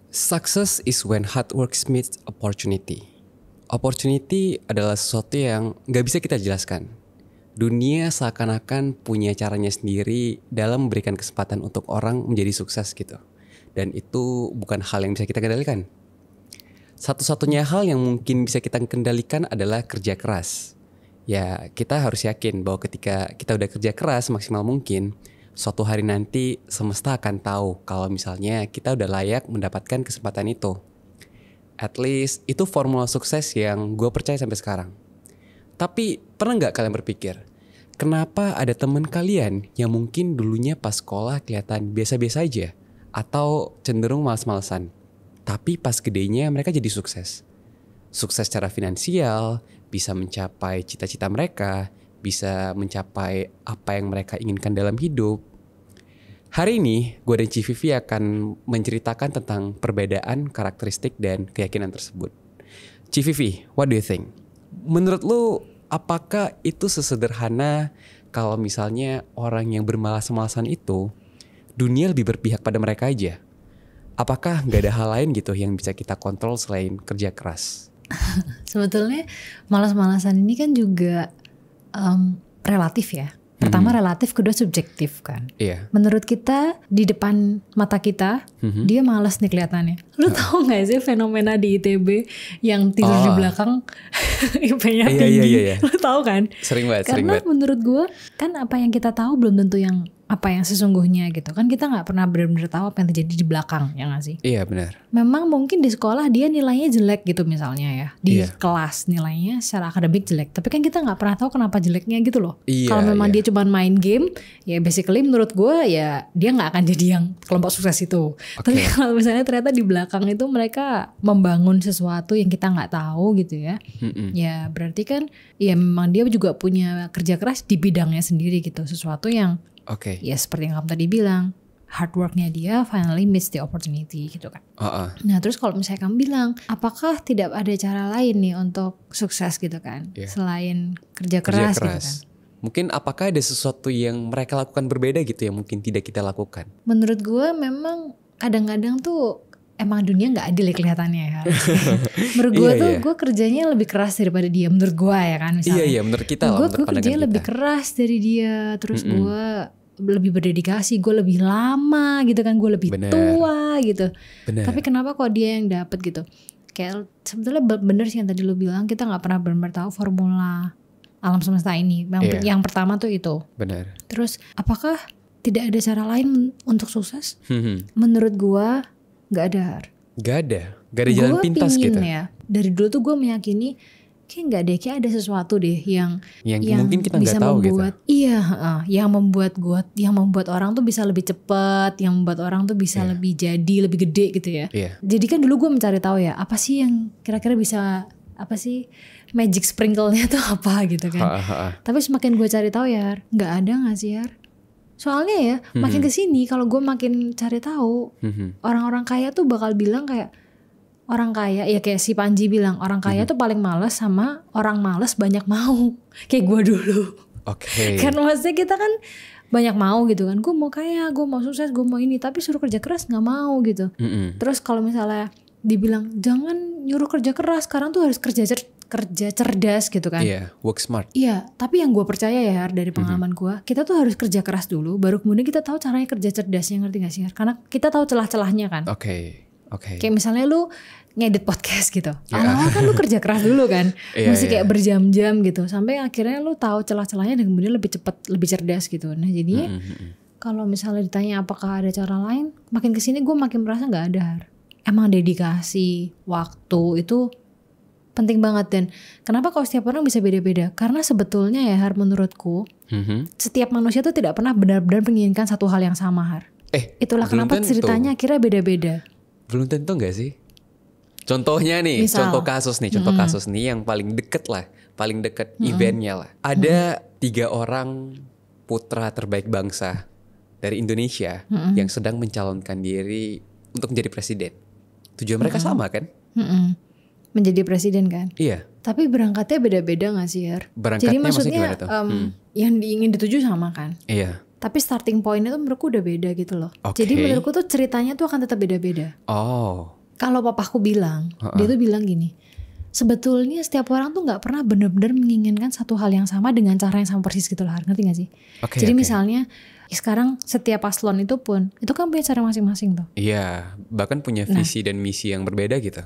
Success is when hard work meets opportunity. Opportunity adalah sesuatu yang gak bisa kita jelaskan. Dunia seakan-akan punya caranya sendiri dalam memberikan kesempatan untuk orang menjadi sukses gitu. Dan itu bukan hal yang bisa kita kendalikan. Satu-satunya hal yang mungkin bisa kita kendalikan adalah kerja keras. Ya, kita harus yakin bahwa ketika kita udah kerja keras maksimal mungkin, suatu hari nanti semesta akan tahu kalau misalnya kita udah layak mendapatkan kesempatan itu. At least itu formula sukses yang gue percaya sampai sekarang. Tapi pernah gak kalian berpikir, kenapa ada teman kalian yang mungkin dulunya pas sekolah kelihatan biasa-biasa aja atau cenderung malas-malesan, tapi pas gedenya mereka jadi sukses. Sukses secara finansial, bisa mencapai cita-cita mereka, bisa mencapai apa yang mereka inginkan dalam hidup. Hari ini, gue dan Civivi akan menceritakan tentang perbedaan karakteristik dan keyakinan tersebut. Civivi, what do you think? Menurut lu, apakah itu sesederhana kalau misalnya orang yang bermalas-malasan itu, dunia lebih berpihak pada mereka aja? Apakah gak ada hal lain gitu yang bisa kita kontrol selain kerja keras? Sebetulnya malas-malasan ini kan juga relatif ya. Pertama relatif, kedua subjektif kan. Iya. Menurut kita di depan mata kita dia malas nih kelihatannya. Lu tahu nggak sih fenomena di ITB yang tidur di belakang IP-nya tinggi? Iya. Lu tahu kan? Sering banget. Karena menurut gue kan apa yang kita tahu belum tentu yang apa yang sesungguhnya gitu kan. Kita nggak pernah benar-benar tahu apa yang terjadi di belakang, ya nggak sih? Iya benar. Memang mungkin di sekolah dia nilainya jelek gitu misalnya ya, di kelas nilainya secara akademik jelek, tapi kan kita nggak pernah tahu kenapa jeleknya gitu loh. Kalau memang dia cuma main game, ya basically menurut gue ya dia nggak akan jadi yang kelompok sukses itu. Tapi kalau misalnya ternyata di belakang itu mereka membangun sesuatu yang kita nggak tahu gitu ya, ya berarti kan ya memang dia juga punya kerja keras di bidangnya sendiri gitu, sesuatu yang ya seperti yang kamu tadi bilang, hard worknya dia finally meets the opportunity gitu kan. Nah terus kalau misalnya kamu bilang, apakah tidak ada cara lain nih untuk sukses gitu kan, selain kerja keras gitu kan? Mungkin apakah ada sesuatu yang mereka lakukan berbeda gitu yang mungkin tidak kita lakukan? Menurut gue memang kadang-kadang tuh emang dunia nggak adil ya kelihatannya ya. Menurut gue tuh gue kerjanya lebih keras daripada dia, menurut gue ya kan misalnya. Iya menurut kita lah. Gue kerjanya lebih keras dari dia, terus gue lebih berdedikasi, gue lebih lama gitu kan, gue lebih tua gitu. Tapi kenapa kok dia yang dapet gitu? Kayak sebetulnya bener sih yang tadi lu bilang, kita nggak pernah benar-benar tahu formula alam semesta ini. Yang pertama tuh itu. Benar. Terus apakah tidak ada cara lain untuk sukses? Menurut gue nggak ada. Gak ada jalan pintas gitu. Ya, dari dulu tuh gue meyakini kayak nggak deh, kayak ada sesuatu deh yang mungkin kita bisa tahu membuat gitu. Yang membuat orang tuh bisa lebih cepat, yang membuat orang tuh bisa lebih jadi lebih gede gitu ya. Jadi kan dulu gue mencari tahu ya, apa sih yang kira-kira bisa, apa sih magic sprinkle-nya tuh apa gitu kan. Tapi semakin gue cari tahu ya, nggak ada nggak sih ya. Soalnya ya makin kesini kalau gue makin cari tahu, orang-orang kaya tuh bakal bilang kayak, orang kaya ya kayak si Panji bilang, orang kaya tuh paling malas sama orang malas banyak mau. Kayak gue dulu. Karena maksudnya kita kan banyak mau gitu kan, gue mau kaya, gue mau sukses, gue mau ini, tapi suruh kerja keras nggak mau gitu. Terus kalau misalnya dibilang jangan nyuruh kerja keras, sekarang tuh harus kerja cerdas gitu kan. Work smart. Iya, tapi yang gue percaya ya dari pengalaman gue, kita tuh harus kerja keras dulu, baru kemudian kita tahu caranya kerja cerdasnya, ngerti gak sih? Karena kita tahu celah-celahnya kan. Kayak misalnya lu ngedit podcast gitu, awal-awal kan lu kerja keras dulu kan, mesti kayak berjam-jam gitu, sampai akhirnya lu tahu celah-celahnya dan kemudian lebih cepat, lebih cerdas gitu. Nah jadi kalau misalnya ditanya apakah ada cara lain, makin kesini gue makin merasa nggak ada. Emang dedikasi, waktu itu penting banget. Dan kenapa kalau setiap orang bisa beda-beda? Karena sebetulnya ya Har, menurutku setiap manusia tuh tidak pernah benar-benar menginginkan satu hal yang sama Har. Itulah kenapa ceritanya akhirnya beda-beda. Belum tentu gak sih? Contohnya nih, contoh kasus nih yang paling deket lah, paling deket eventnya lah. Ada 3 orang putra terbaik bangsa dari Indonesia yang sedang mencalonkan diri untuk menjadi presiden. Tujuan mereka sama kan? Menjadi presiden kan? Iya. Tapi berangkatnya beda-beda gak sih Har? Jadi maksudnya yang ingin dituju sama kan? Iya. Tapi starting point itu menurutku udah beda gitu loh. Jadi menurutku tuh ceritanya tuh akan tetap beda-beda. Kalau papaku bilang, dia tuh bilang gini, sebetulnya setiap orang tuh nggak pernah benar-benar menginginkan satu hal yang sama dengan cara yang sama persis gitu loh, ngerti gak sih? Jadi misalnya sekarang setiap paslon itu pun itu kan punya cara masing-masing tuh. Iya, bahkan punya visi dan misi yang berbeda gitu.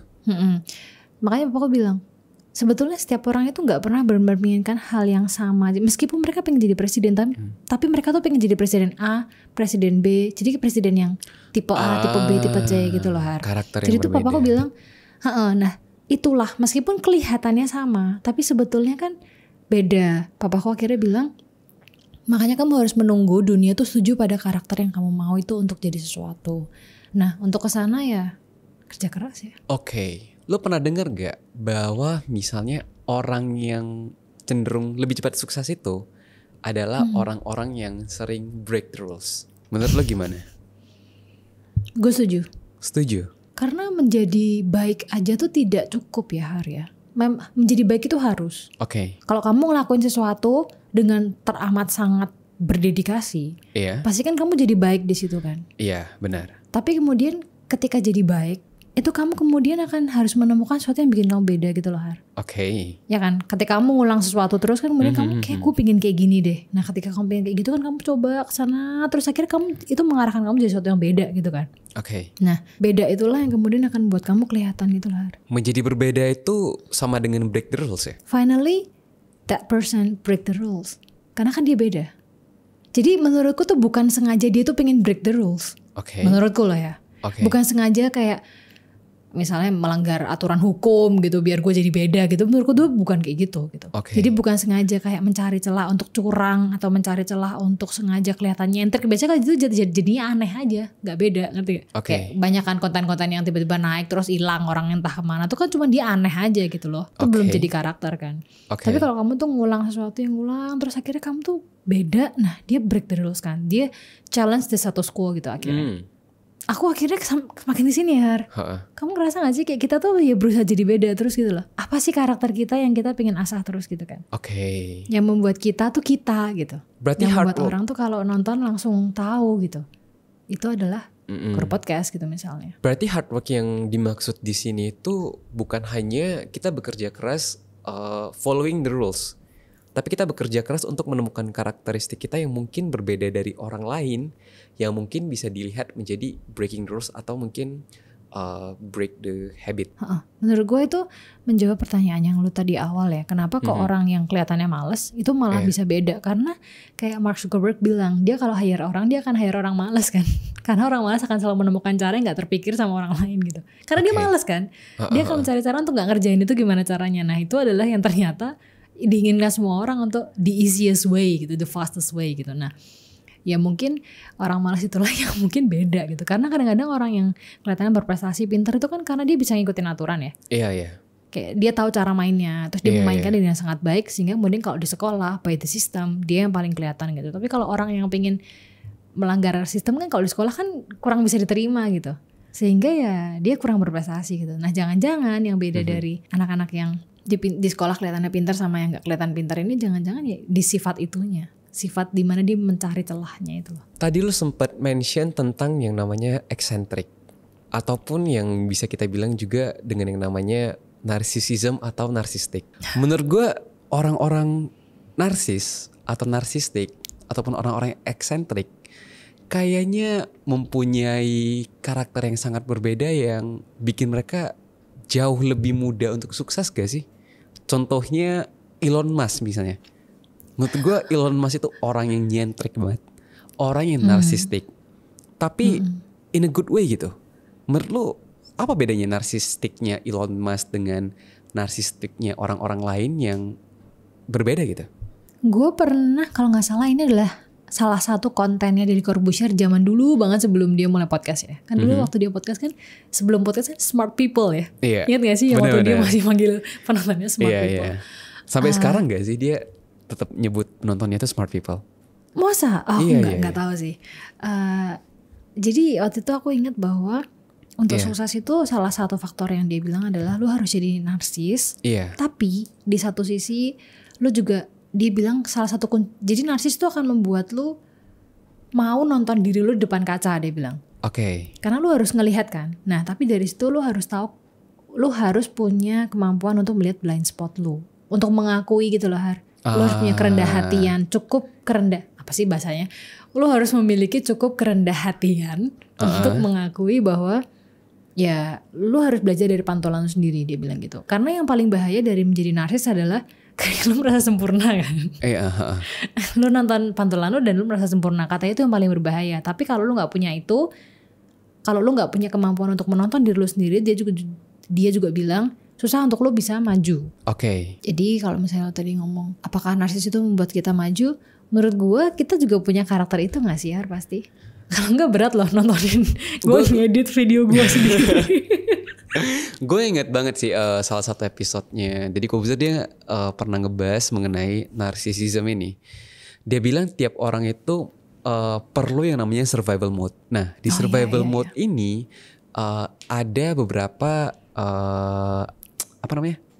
Makanya papaku bilang, sebetulnya setiap orang itu nggak pernah benar-benar menginginkan hal yang sama. Meskipun mereka pengen jadi presiden, tapi mereka tuh pengen jadi presiden A, presiden B, jadi presiden yang tipe A, tipe B, tipe C gitu loh, Har. Jadi tuh papaku bilang, nah itulah meskipun kelihatannya sama, tapi sebetulnya kan beda. Papaku akhirnya bilang, makanya kamu harus menunggu dunia tuh setuju pada karakter yang kamu mau itu untuk jadi sesuatu. Nah untuk kesana ya kerja keras ya. Lo pernah dengar gak bahwa misalnya orang yang cenderung lebih cepat sukses itu adalah orang-orang yang sering break the rules? Menurut lo gimana? Gue setuju. Setuju? Karena menjadi baik aja tuh tidak cukup ya, Har ya. Menjadi baik itu harus. Kalau kamu ngelakuin sesuatu dengan teramat sangat berdedikasi, pasti kan kamu jadi baik di situ kan. Iya, benar. Tapi kemudian ketika jadi baik, itu kamu kemudian akan harus menemukan sesuatu yang bikin kamu beda gitu loh, Har. Ya kan, ketika kamu ngulang sesuatu terus kan kemudian kamu kayak gue pengen kayak gini deh. Nah ketika kamu pengen kayak gitu kan kamu coba kesana, terus akhirnya kamu itu mengarahkan kamu jadi sesuatu yang beda gitu kan. Nah beda itulah yang kemudian akan buat kamu kelihatan gitu loh, Har. Menjadi berbeda itu sama dengan break the rules ya? Finally that person break the rules. Karena kan dia beda. Jadi menurutku tuh bukan sengaja dia tuh pengen break the rules. Menurutku loh ya. Bukan sengaja kayak misalnya melanggar aturan hukum gitu biar gue jadi beda gitu, menurutku tuh bukan kayak gitu. Jadi bukan sengaja kayak mencari celah untuk curang atau mencari celah untuk sengaja kelihatan nyentrik. Biasanya kan itu jadinya aneh aja, nggak beda, ngerti gak? Kayak banyak kan konten-konten yang tiba-tiba naik terus hilang orang entah kemana, tuh kan cuma dia aneh aja gitu loh. Itu belum jadi karakter kan. Tapi kalau kamu tuh ngulang sesuatu yang ngulang terus akhirnya kamu tuh beda, nah dia break the rules kan, dia challenge the status quo gitu akhirnya. Aku akhirnya makin di sini, Har. Kamu ngerasa gak sih kayak kita tuh ya berusaha jadi beda terus gitu loh. Apa sih karakter kita yang kita pengen asah terus gitu kan? Yang membuat kita tuh kita gitu. Berarti yang membuat orang tuh kalau nonton langsung tahu gitu. Itu adalah Core Podcast gitu misalnya. Berarti hard work yang dimaksud di sini itu bukan hanya kita bekerja keras following the rules, tapi kita bekerja keras untuk menemukan karakteristik kita yang mungkin berbeda dari orang lain, yang mungkin bisa dilihat menjadi breaking the rules atau mungkin break the habit. Menurut gue itu menjawab pertanyaan yang lu tadi awal ya. Kenapa kok orang yang kelihatannya males itu malah bisa beda? Karena kayak Mark Zuckerberg bilang, dia kalau hire orang dia akan hire orang males kan. Karena orang malas akan selalu menemukan cara yang gak terpikir sama orang lain gitu. Karena dia malas kan. Dia akan mencari cara untuk gak ngerjain itu gimana caranya. Nah itu adalah yang ternyata diinginkan semua orang untuk the easiest way gitu, the fastest way gitu. Nah ya mungkin orang malas itulah yang mungkin beda gitu. Karena kadang-kadang orang yang kelihatannya berprestasi pintar itu kan karena dia bisa ngikutin aturan ya. Iya. Kayak dia tahu cara mainnya, terus dia memainkan dengan sangat baik, sehingga kemudian kalau di sekolah by the system dia yang paling kelihatan gitu. Tapi kalau orang yang pengen melanggar sistem kan kalau di sekolah kan kurang bisa diterima gitu, sehingga ya dia kurang berprestasi gitu. Nah jangan-jangan yang beda dari anak-anak yang di sekolah kelihatannya pintar sama yang nggak kelihatan pintar ini, jangan-jangan ya di sifat itunya, sifat dimana dia mencari celahnya itu loh. Tadi lu sempat mention tentang yang namanya eccentric, ataupun yang bisa kita bilang juga dengan yang namanya narcissism atau narsistik. Menurut gue orang-orang narsis atau narsistik ataupun orang-orang yang eccentric kayaknya mempunyai karakter yang sangat berbeda yang bikin mereka jauh lebih mudah untuk sukses gak sih? Contohnya Elon Musk misalnya. Menurut gue Elon Musk itu orang yang nyentrik banget, orang yang narsistik, tapi in a good way gitu. Menurut lu apa bedanya narsistiknya Elon Musk dengan narsistiknya orang-orang lain yang berbeda gitu? Gue pernah kalau gak salah ini adalah salah satu kontennya Deddy Corbuzier zaman dulu banget sebelum dia mulai podcast ya. Kan dulu waktu dia podcast kan, sebelum podcast kan Smart People ya. Iya. Ingat gak sih yang waktu dia masih manggil penontonnya Smart People. Iya. Sampai sekarang gak sih dia tetap nyebut penontonnya itu Smart People? Masa? Oh enggak tahu sih. Jadi waktu itu aku ingat bahwa untuk sukses itu salah satu faktor yang dia bilang adalah lu harus jadi narsis. Tapi di satu sisi lu juga, dia bilang salah satu jadi narsis itu akan membuat lu mau nonton diri lu di depan kaca, dia bilang. Karena lu harus ngelihat kan. Nah tapi dari situ lu harus tahu, lu harus punya kemampuan untuk melihat blind spot lu, untuk mengakui gitu loh Har. Lu harus punya kerendah hatian, cukup kerendah, apa sih bahasanya? Lu harus memiliki cukup kerendah hatian untuk mengakui bahwa ya lu harus belajar dari pantulan lu sendiri, dia bilang gitu. Karena yang paling bahaya dari menjadi narsis adalah kayak lu merasa sempurna kan. Lu nonton pantulan lu dan lu merasa sempurna, katanya itu yang paling berbahaya. Tapi kalau lu gak punya itu, kalau lu gak punya kemampuan untuk menonton diri lu sendiri, dia juga bilang susah untuk lu bisa maju. Jadi kalau misalnya lo tadi ngomong apakah narsis itu membuat kita maju, menurut gue kita juga punya karakter itu gak sih Har? Pasti. Kalau enggak berat loh nontonin gue ngedit video gue sendiri. Gue inget banget sih salah satu episodenya Deddy Corbuzier, dia pernah ngebahas mengenai narcissism ini. Dia bilang tiap orang itu perlu yang namanya survival mode. Nah di survival mode ini ada beberapa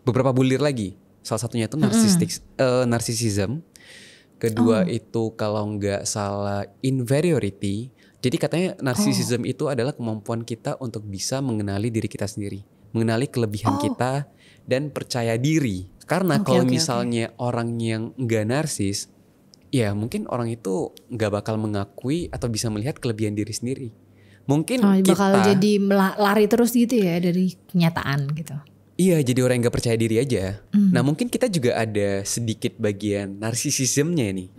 beberapa bulir lagi. Salah satunya itu narcissism. Kedua itu kalau nggak salah inferiority. Jadi katanya narcissism itu adalah kemampuan kita untuk bisa mengenali diri kita sendiri, mengenali kelebihan kita dan percaya diri. Karena kalau misalnya orang yang nggak narsis, ya mungkin orang itu nggak bakal mengakui atau bisa melihat kelebihan diri sendiri. Mungkin bakal jadi lari terus gitu ya dari kenyataan gitu. Iya, jadi orang yang gak percaya diri aja. Nah mungkin kita juga ada sedikit bagian narsisismnya nih.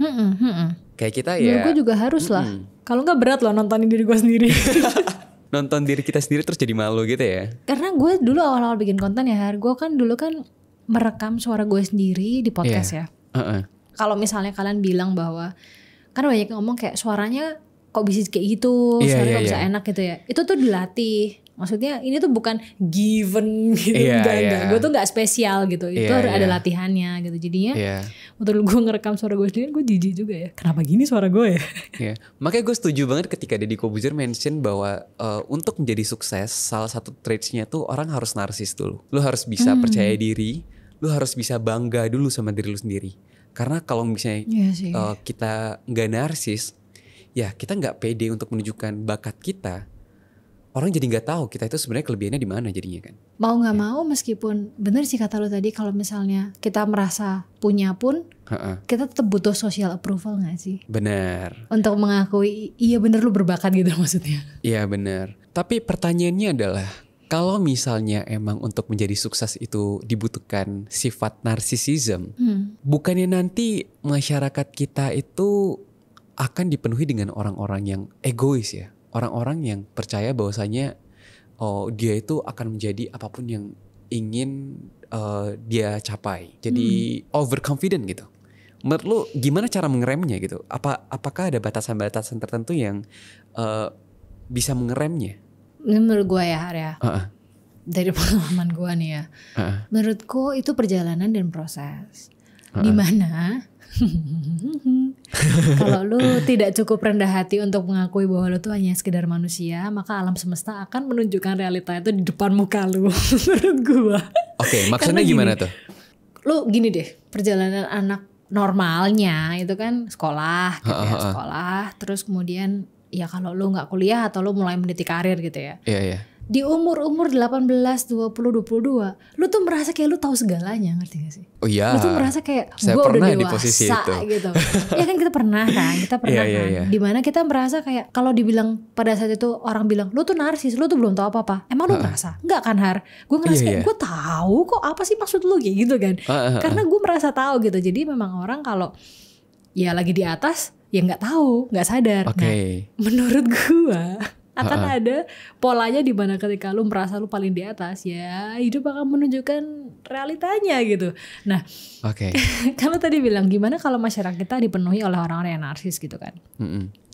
Kayak kita ya. Gue juga harus lah. Kalau gak berat loh nontonin diri gue sendiri. Nonton diri kita sendiri terus jadi malu gitu ya. Karena gue dulu awal-awal bikin konten ya Har, gue kan dulu kan merekam suara gue sendiri di podcast ya. Kalau misalnya kalian bilang bahwa, kan banyak yang ngomong kayak suaranya kok bisa kayak gitu, suaranya kok bisa enak gitu ya. Itu tuh dilatih. Maksudnya ini tuh bukan given gitu, enggak. Gue tuh nggak spesial gitu, itu harus ada latihannya gitu. Jadinya waktu dulu gue ngerekam suara gue sendiri, gue jijik juga ya. Kenapa gini suara gue ya? Makanya gue setuju banget ketika Deddy Corbuzier mention bahwa untuk menjadi sukses, salah satu traitsnya tuh orang harus narsis dulu. Lu harus bisa percaya diri, lu harus bisa bangga dulu sama diri lu sendiri. Karena kalau misalnya kita nggak narsis, ya kita nggak pede untuk menunjukkan bakat kita. Orang jadi nggak tahu kita itu sebenarnya kelebihannya di mana jadinya kan. Mau nggak mau, meskipun bener sih kata lo tadi, kalau misalnya kita merasa punya pun, kita tetap butuh social approval nggak sih? Benar. Untuk mengakui iya bener lu berbakat gitu maksudnya. Iya benar. Tapi pertanyaannya adalah, kalau misalnya emang untuk menjadi sukses itu dibutuhkan sifat narsisism, bukannya nanti masyarakat kita itu akan dipenuhi dengan orang-orang yang egois ya? Orang-orang yang percaya bahwasanya dia itu akan menjadi apapun yang ingin dia capai. Jadi overconfident gitu. Menurut lu gimana cara mengeremnya gitu? Apakah ada batasan-batasan tertentu yang bisa mengeremnya? Menurut gue ya Har ya, dari pengalaman gue nih ya, menurutku itu perjalanan dan proses. Dimana kalau lu tidak cukup rendah hati untuk mengakui bahwa lu tuh hanya sekedar manusia, maka alam semesta akan menunjukkan realita itu di depan muka lu. Menurut gua. Maksudnya gimana tuh? Lu gini deh, perjalanan anak normalnya itu kan sekolah gitu ya, sekolah, terus kemudian ya kalau lu nggak kuliah atau lu mulai meniti karir gitu ya. Iya. Di umur 18, 20, 22, lu tuh merasa kayak lu tahu segalanya, ngerti gak sih? Oh iya. Lu tuh merasa kayak gue udah dewasa gitu. Ya kan kita pernah kan, kan. Dimana kita merasa kayak kalau dibilang pada saat itu orang bilang lu tuh narsis, lu tuh belum tahu apa-apa. Emang lu merasa? Enggak kan Har? Gue ngerasa kayak gue tahu kok apa sih maksud lu kayak gitu kan. Karena gue merasa tahu gitu. Jadi memang orang kalau ya lagi di atas ya nggak tahu, nggak sadar. Nah, menurut gue akan ada polanya di mana ketika lu merasa lu paling di atas, ya hidup akan menunjukkan realitanya gitu. Nah, kalau tadi bilang gimana kalau masyarakat kita dipenuhi oleh orang-orang yang narsis gitu kan?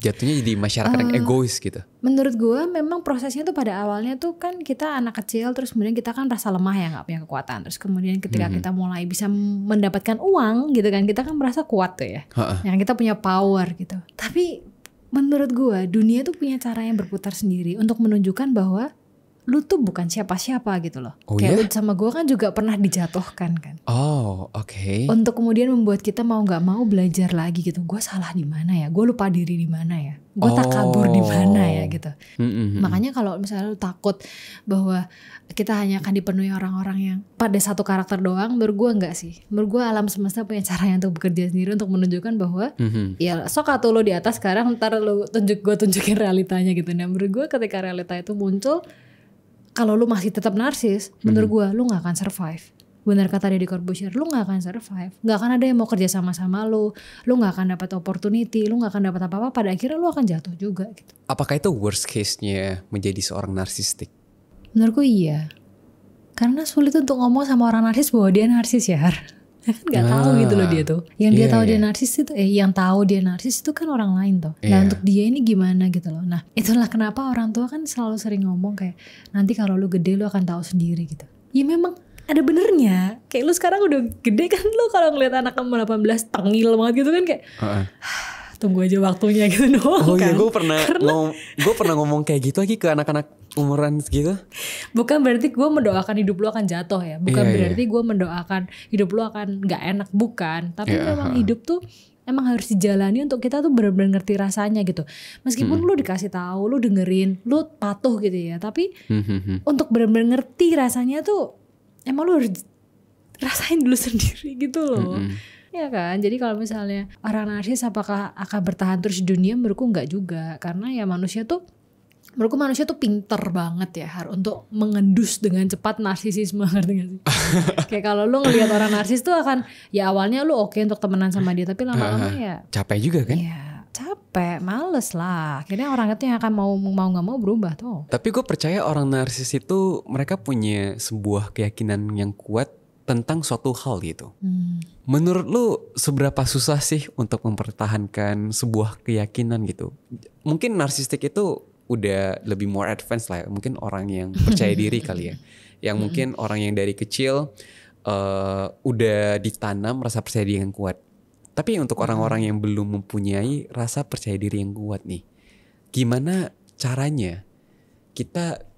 Jatuhnya jadi masyarakat yang egois gitu. Menurut gue memang prosesnya tuh pada awalnya tuh kan kita anak kecil, terus kemudian kita kan rasa lemah ya, nggak punya kekuatan. Terus kemudian ketika kita mulai bisa mendapatkan uang gitu kan, kita kan merasa kuat tuh ya, yang kita punya power gitu. Tapi menurut gue dunia tuh punya cara yang berputar sendiri untuk menunjukkan bahwa lu tuh bukan siapa-siapa gitu loh. Kayak lu sama gue kan juga pernah dijatuhkan kan. Oh, oke. Untuk kemudian membuat kita mau nggak mau belajar lagi gitu. Gue salah di mana ya? Gue lupa diri di mana ya? Gue takabur di mana ya gitu. Makanya kalau misalnya lu takut bahwa kita hanya akan dipenuhi orang-orang yang pada satu karakter doang, menurut gue enggak sih. Menurut gue alam semesta punya caranya untuk bekerja sendiri untuk menunjukkan bahwa ya sok atau lo di atas sekarang, ntar lo gue tunjukin realitanya gitu. Nah menurut gue ketika realita itu muncul, kalau lu masih tetap narsis, menurut gue lu gak akan survive. Benar kata Deddy Corbuzier, lu gak akan survive. Gak akan ada yang mau kerja sama-sama lu gak akan dapat opportunity, lu gak akan dapat apa-apa, pada akhirnya lu akan jatuh juga gitu. Apakah itu worst case-nya menjadi seorang narsistik? Menurutku iya. Karena sulit untuk ngomong sama orang narsis bahwa dia narsis ya. Kan gak tahu gitu loh dia tuh. Yang dia tahu dia narsis itu yang tahu dia narsis itu kan orang lain tuh. Nah untuk dia ini gimana gitu loh. Nah itulah kenapa orang tua kan selalu sering ngomong kayak nanti kalau lu gede lu akan tahu sendiri gitu. Ya memang ada benernya. Kayak lu sekarang udah gede kan, lu kalau ngeliat anak kamu 18 tengil banget gitu kan kayak tunggu aja waktunya gitu doang. Oh iya, gue pernah ngomong kayak gitu lagi ke anak-anak umuran segitu. Bukan berarti gue mendoakan hidup lu akan jatuh ya. Bukan berarti gue mendoakan hidup lu akan gak enak, bukan. Tapi memang hidup tuh emang harus dijalani untuk kita tuh benar-benar ngerti rasanya gitu. Meskipun lu dikasih tahu, lu dengerin, lu patuh gitu ya. Tapi untuk benar-benar ngerti rasanya tuh emang lu harus rasain dulu sendiri gitu loh. Ya kan, jadi kalau misalnya orang narsis apakah akan bertahan terus di dunia, menurutku enggak juga. Karena ya menurutku manusia tuh pinter banget ya untuk mengendus dengan cepat narsisisme, ngerti gak sih? Kayak kalau lu ngelihat orang narsis tuh akan, ya awalnya lu oke untuk temenan sama dia, tapi lama-lama ya capek juga kan? Ya capek, males lah. Akhirnya orang itu yang akan mau gak mau berubah tuh. Tapi gue percaya orang narsis itu mereka punya sebuah keyakinan yang kuat tentang suatu hal gitu. Menurut lu seberapa susah sih untuk mempertahankan sebuah keyakinan gitu? Mungkin narsistik itu udah lebih more advanced lah ya. Mungkin orang yang percaya diri kali ya. Yang mungkin orang yang dari kecil udah ditanam rasa percaya diri yang kuat. Tapi untuk orang-orang yang belum mempunyai rasa percaya diri yang kuat nih, gimana caranya kita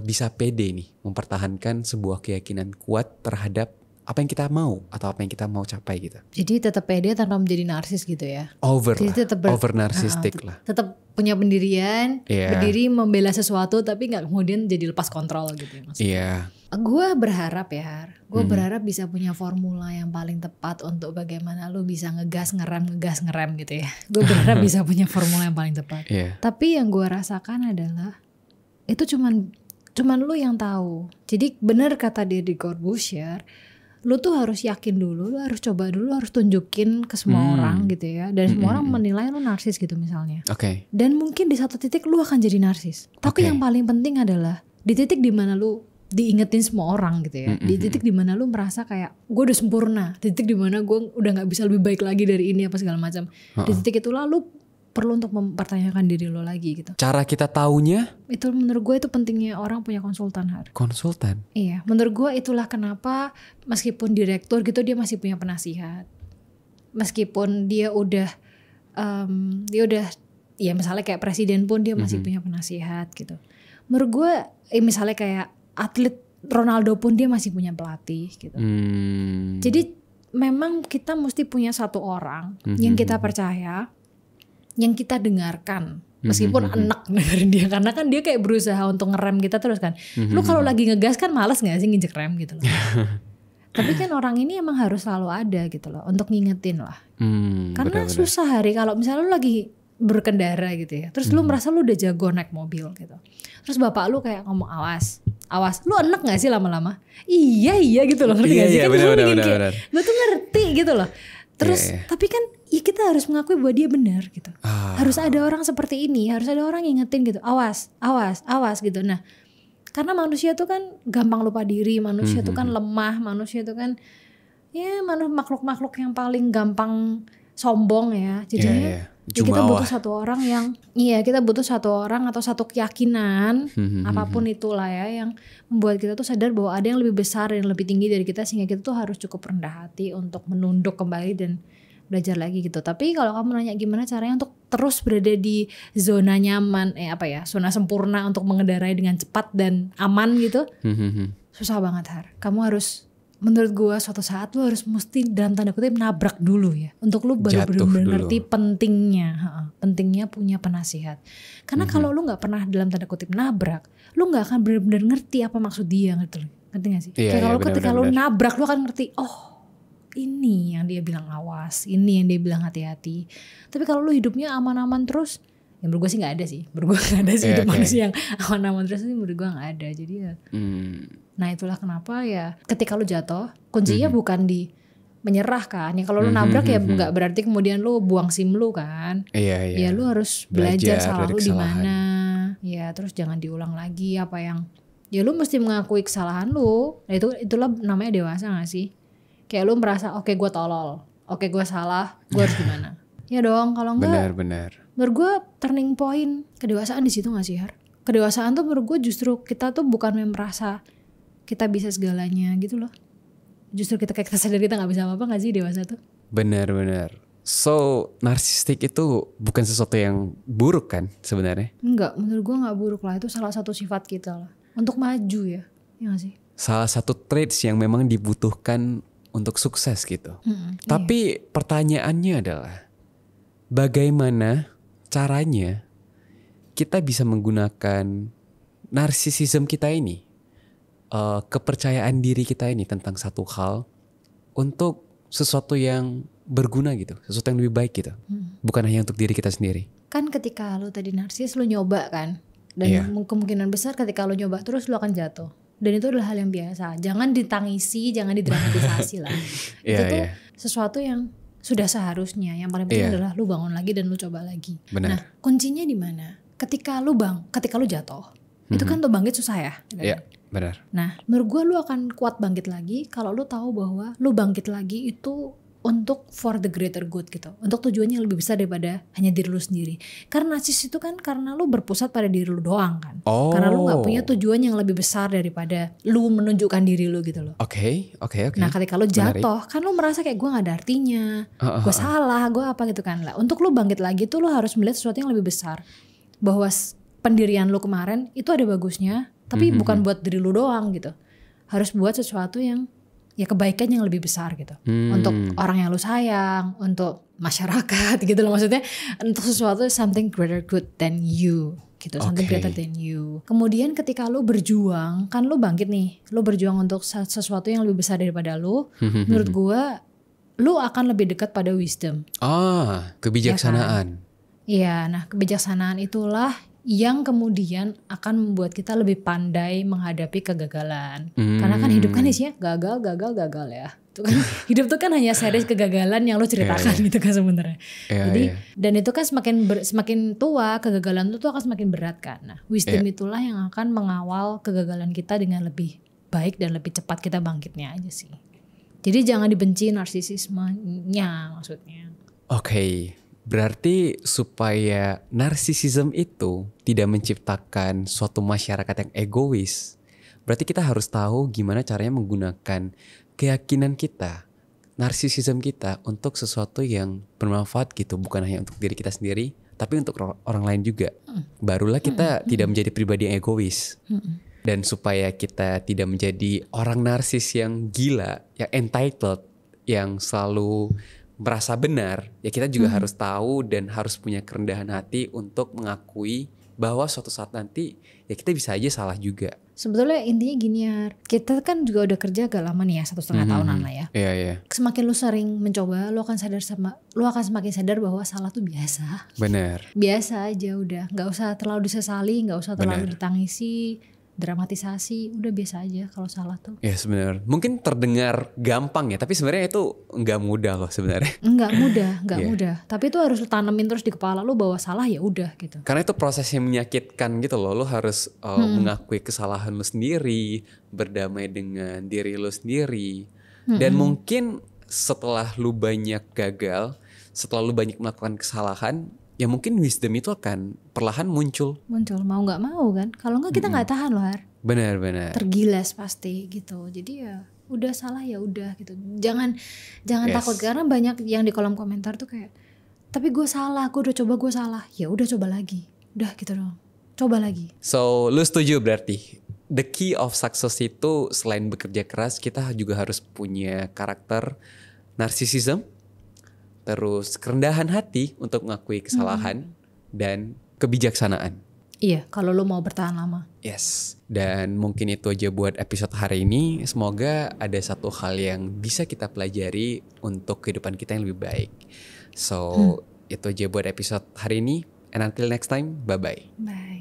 bisa pede nih mempertahankan sebuah keyakinan kuat terhadap apa yang kita mau atau apa yang kita mau capai gitu. Jadi tetap pede tanpa menjadi narsis gitu ya. Over narsistik lah. Tetap punya pendirian, berdiri membela sesuatu tapi gak kemudian jadi lepas kontrol gitu ya maksudnya. Iya. Gue berharap ya, berharap bisa punya formula yang paling tepat untuk bagaimana lu bisa ngegas ngerem gitu ya. Gue berharap bisa punya formula yang paling tepat. Tapi yang gue rasakan adalah itu cuman lu yang tahu. Jadi benar kata Deddy Corbuzier, lu tuh harus yakin dulu, lu harus coba dulu, harus tunjukin ke semua orang gitu ya. Dan semua orang menilai lu narsis gitu misalnya. Dan mungkin di satu titik lu akan jadi narsis. Tapi yang paling penting adalah di titik dimana lu diingetin semua orang gitu ya. Di titik dimana lu merasa kayak gue udah sempurna. Di titik dimana gue udah gak bisa lebih baik lagi dari ini apa segala macam. Di titik itulah lu perlu untuk mempertanyakan diri lo lagi gitu. Cara kita taunya? Itu menurut gue itu pentingnya orang punya konsultan. Konsultan? Iya, menurut gue itulah kenapa meskipun direktur gitu dia masih punya penasihat. Meskipun dia udah ya misalnya kayak presiden pun dia masih punya penasihat gitu. Menurut gue misalnya kayak atlet Ronaldo pun dia masih punya pelatih gitu. Jadi memang kita mesti punya satu orang yang kita percaya, yang kita dengarkan meskipun enak dengerin dia, karena kan dia kayak berusaha untuk ngerem kita terus kan. Lu kalau lagi ngegas kan malas gak sih nginjek rem gitu loh. Tapi kan orang ini emang harus selalu ada gitu loh untuk ngingetin lah. Karena bener-bener susah hari kalau misalnya lu lagi berkendara gitu ya, terus lu merasa lu udah jago naik mobil gitu, terus bapak lu kayak ngomong awas, lu enak gak sih lama-lama? Iya gitu loh, ngerti gak sih? Kan bener. Gue tuh ngerti gitu loh. Terus tapi kan ya kita harus mengakui bahwa dia benar gitu. Harus ada orang seperti ini, harus ada orang ngingetin gitu. Awas gitu. Nah, karena manusia tuh kan gampang lupa diri, manusia tuh kan lemah, manusia tuh kan ya makhluk-makhluk yang paling gampang sombong ya. Jadinya kita butuh satu orang yang kita butuh satu orang atau satu keyakinan apapun itulah ya yang membuat kita tuh sadar bahwa ada yang lebih besar dan lebih tinggi dari kita, sehingga kita tuh harus cukup rendah hati untuk menunduk kembali dan belajar lagi gitu. Tapi kalau kamu nanya gimana caranya untuk terus berada di zona nyaman, zona sempurna untuk mengendarai dengan cepat dan aman gitu, susah banget Har. Kamu harus, menurut gue suatu saat lu harus mesti dalam tanda kutip nabrak dulu ya, untuk lu baru benar-benar ngerti pentingnya punya penasihat. Karena kalau lu nggak pernah dalam tanda kutip nabrak, lu nggak akan benar-benar ngerti apa maksud dia gitu. Ngerti gak sih? Kayak kalau ketika lu nabrak lu akan ngerti, oh ini yang dia bilang awas, ini yang dia bilang hati-hati. Tapi kalau lu hidupnya aman-aman terus, ya menurut gue sih nggak ada sih. Menurut gue nggak ada sih hidup manusia yang aman-aman terus, sih menurut gue nggak ada. Jadi ya, nah itulah kenapa ya ketika lu jatuh, kuncinya bukan di menyerah kan. Ya kalau lu nabrak ya nggak berarti kemudian lu buang SIM lu kan. Ya lu harus belajar salah lu di mana. Ya terus jangan diulang lagi apa yang, ya lu mesti mengakui kesalahan lu. Nah itulah namanya dewasa gak sih? Kayak lu merasa oke, gue tolol, oke gue salah, gue harus gimana? Ya dong, kalau enggak. Benar. Menurut gue turning point kedewasaan di situ gak sih Har? Kedewasaan tuh menurut gue justru kita tuh bukan yang merasa kita bisa segalanya gitu loh. Justru kita sadar kita gak bisa apa-apa gak sih dewasa tuh? Benar. So narsistik itu bukan sesuatu yang buruk kan sebenarnya? Enggak, menurut gue gak buruk lah. Itu salah satu sifat kita lah untuk maju ya gak sih? Salah satu traits yang memang dibutuhkan untuk sukses gitu. Tapi pertanyaannya adalah bagaimana caranya kita bisa menggunakan narsisisme kita ini, kepercayaan diri kita ini tentang satu hal untuk sesuatu yang berguna gitu, sesuatu yang lebih baik gitu. Bukan hanya untuk diri kita sendiri. Kan ketika lu tadi narsis, lu nyoba kan, dan kemungkinan besar ketika lu nyoba terus lu akan jatuh. Dan itu adalah hal yang biasa. Jangan ditangisi, jangan didramatisasi lah. Itu tuh sesuatu yang sudah seharusnya. Yang paling penting adalah lu bangun lagi dan lu coba lagi. Benar. Nah, kuncinya di mana? Ketika lu jatuh, itu kan tuh bangkit susah ya. Iya, benar. Nah, menurut gue lu akan kuat bangkit lagi kalau lu tahu bahwa lu bangkit lagi itu untuk for the greater good gitu, untuk tujuan yang lebih besar daripada hanya diri lu sendiri. Karena narsis itu kan karena lu berpusat pada diri lu doang kan. Karena lu nggak punya tujuan yang lebih besar daripada lu menunjukkan diri lu gitu loh. Oke. Nah ketika lu jatuh, kan lu merasa kayak gue nggak ada artinya, gue salah, gue apa gitu kan lah. Untuk lu bangkit lagi tuh lu harus melihat sesuatu yang lebih besar, bahwa pendirian lu kemarin itu ada bagusnya, tapi bukan buat diri lu doang gitu. Harus buat sesuatu yang ya kebaikan yang lebih besar gitu, untuk orang yang lu sayang, untuk masyarakat gitu loh, maksudnya untuk sesuatu something greater good than you gitu, something greater than you. Kemudian ketika lu berjuang, kan lu bangkit nih, lu berjuang untuk sesuatu yang lebih besar daripada lu. Menurut gua lu akan lebih dekat pada wisdom. Kebijaksanaan. Iya, nah kebijaksanaan itulah yang kemudian akan membuat kita lebih pandai menghadapi kegagalan. Karena kan hidup kan isinya gagal ya. Itu kan hidup tuh kan hanya series kegagalan yang lo ceritakan gitu kan sebenarnya. Jadi dan itu kan semakin tua kegagalan itu tuh akan semakin berat kan. Nah, wisdom itulah yang akan mengawal kegagalan kita dengan lebih baik dan lebih cepat kita bangkitnya aja sih. Jadi jangan dibenci narsisismenya maksudnya. Berarti supaya narsisisme itu tidak menciptakan suatu masyarakat yang egois, berarti kita harus tahu gimana caranya menggunakan keyakinan kita, narsisisme kita untuk sesuatu yang bermanfaat gitu, bukan hanya untuk diri kita sendiri, tapi untuk orang lain juga. Barulah kita tidak menjadi pribadi yang egois. Dan supaya kita tidak menjadi orang narsis yang gila, yang entitled, yang selalu merasa benar, ya kita juga harus tahu dan harus punya kerendahan hati untuk mengakui bahwa suatu saat nanti ya kita bisa aja salah juga. Sebetulnya intinya gini ya, kita kan juga udah kerja agak lama nih ya, 1,5 tahunan lah ya. Iya. Semakin lu sering mencoba, lu akan semakin sadar bahwa salah tuh biasa. Benar. Biasa aja udah, nggak usah terlalu disesali, nggak usah terlalu ditangisi, dramatisasi, udah biasa aja kalau salah tuh. Ya sebenarnya mungkin terdengar gampang ya, tapi sebenarnya itu nggak mudah loh sebenarnya. Nggak mudah. Tapi itu harus lu tanemin terus di kepala lu bahwa salah ya udah gitu. Karena itu proses yang menyakitkan gitu loh. Lu harus mengakui kesalahan lu sendiri, berdamai dengan diri lu sendiri. Dan mungkin setelah lu banyak gagal, setelah lu banyak melakukan kesalahan, ya mungkin wisdom itu akan perlahan muncul mau nggak mau kan, kalau nggak kita nggak tahan loh Har. Benar tergilas pasti gitu. Jadi ya udah salah ya udah gitu. Jangan takut, karena banyak yang di kolom komentar tuh kayak, tapi gue salah, gue udah coba, gue salah. Ya udah coba lagi. Udah gitu dong. Coba lagi. So, lu setuju berarti? The key of success itu selain bekerja keras, kita juga harus punya karakter narcissism, terus kerendahan hati untuk mengakui kesalahan, dan kebijaksanaan. Iya, kalau lo mau bertahan lama. Yes, dan mungkin itu aja buat episode hari ini. Semoga ada satu hal yang bisa kita pelajari untuk kehidupan kita yang lebih baik. So, itu aja buat episode hari ini. And until next time, bye-bye. Bye.